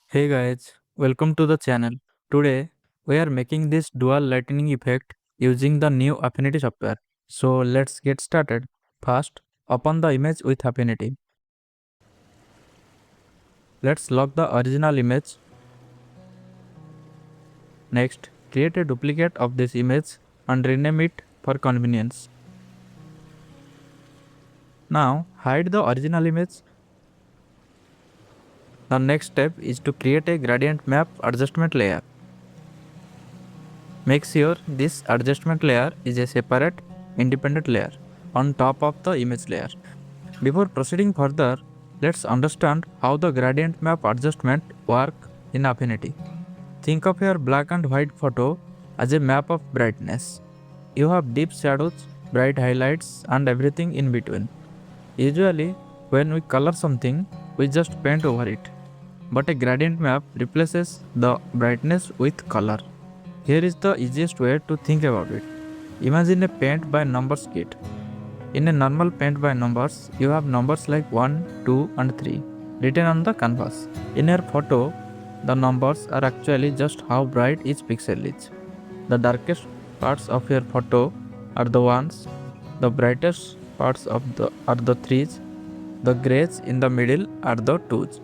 Hey guys, welcome to the channel. Today we are making this dual lightning effect using the new Affinity software. So let's get started. First, open the image with Affinity. Let's lock the original image. Next, create a duplicate of this image and rename it for convenience. Now, hide the original image. The next step is to create a gradient map adjustment layer. Make sure this adjustment layer is a separate, independent layer on top of the image layer. Before proceeding further, let's understand how the gradient map adjustment work in Affinity. Think of your black and white photo as a map of brightness. You have deep shadows, bright highlights, and everything in between. Usually, when we color something, we just paint over it. But a gradient map replaces the brightness with color. Here is the easiest way to think about it. Imagine a paint by numbers kit. In a normal paint by numbers, you have numbers like 1, 2, and 3 written on the canvas. In your photo, the numbers are actually just how bright each pixel is. The darkest parts of your photo are the ones, the brightest parts are the threes, the grays in the middle are the twos.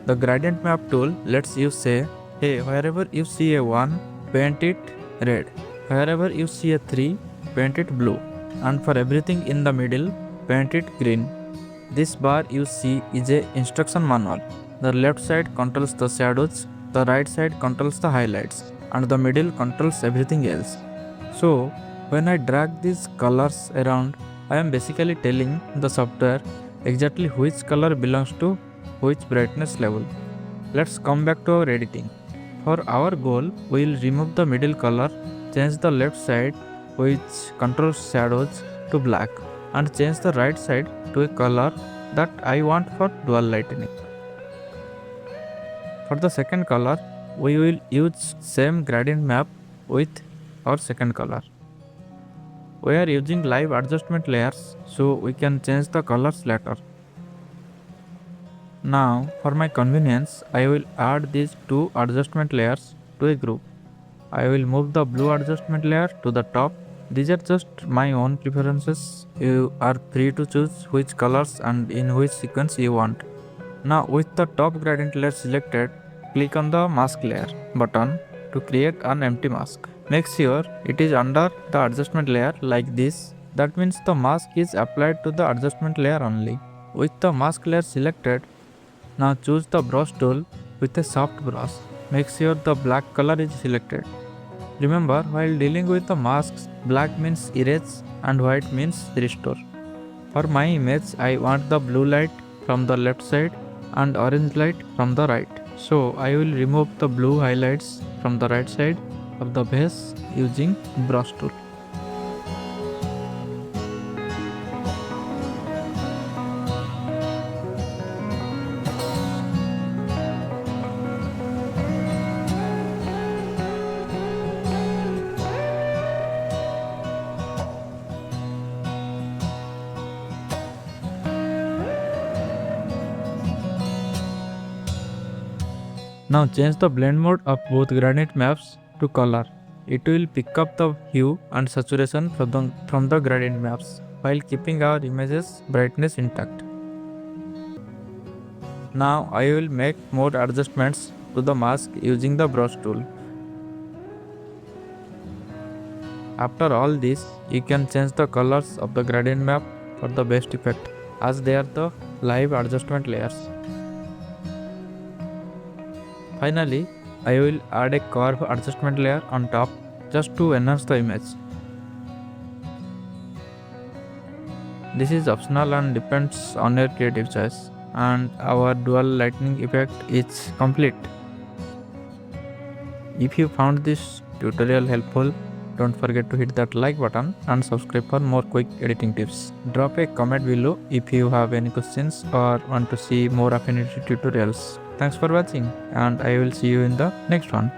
The gradient map tool lets you say, hey, wherever you see a 1, paint it red. Wherever you see a 3, paint it blue. And for everything in the middle, paint it green. This bar you see is a instruction manual. The left side controls the shadows, the right side controls the highlights, and the middle controls everything else. So, when I drag these colors around, I am basically telling the software exactly which color belongs to which brightness level. Let's come back to our editing. For our goal, we will remove the middle color, change the left side which controls shadows to black, and change the right side to a color that I want for dual lightning. For the second color, we will use same gradient map with our second color. We are using live adjustment layers so we can change the colors later. Now, for my convenience, I will add these two adjustment layers to a group. I will move the blue adjustment layer to the top. These are just my own preferences. You are free to choose which colors and in which sequence you want. Now, with the top gradient layer selected, click on the mask layer button to create an empty mask. Make sure it is under the adjustment layer like this. That means the mask is applied to the adjustment layer only. With the mask layer selected, now choose the brush tool with a soft brush. Make sure the black color is selected. Remember, while dealing with the masks, black means erase and white means restore. For my image, I want the blue light from the left side and orange light from the right. So I will remove the blue highlights from the right side of the base using brush tool. Now change the blend mode of both gradient maps to color. It will pick up the hue and saturation from the gradient maps while keeping our image's brightness intact. Now I will make more adjustments to the mask using the brush tool. After all this, you can change the colors of the gradient map for the best effect as they are the live adjustment layers. Finally, I will add a curve adjustment layer on top just to enhance the image. This is optional and depends on your creative choice, and our dual lightning effect is complete. If you found this tutorial helpful, don't forget to hit that like button and subscribe for more quick editing tips. Drop a comment below if you have any questions or want to see more Affinity tutorials. Thanks for watching, and I will see you in the next one.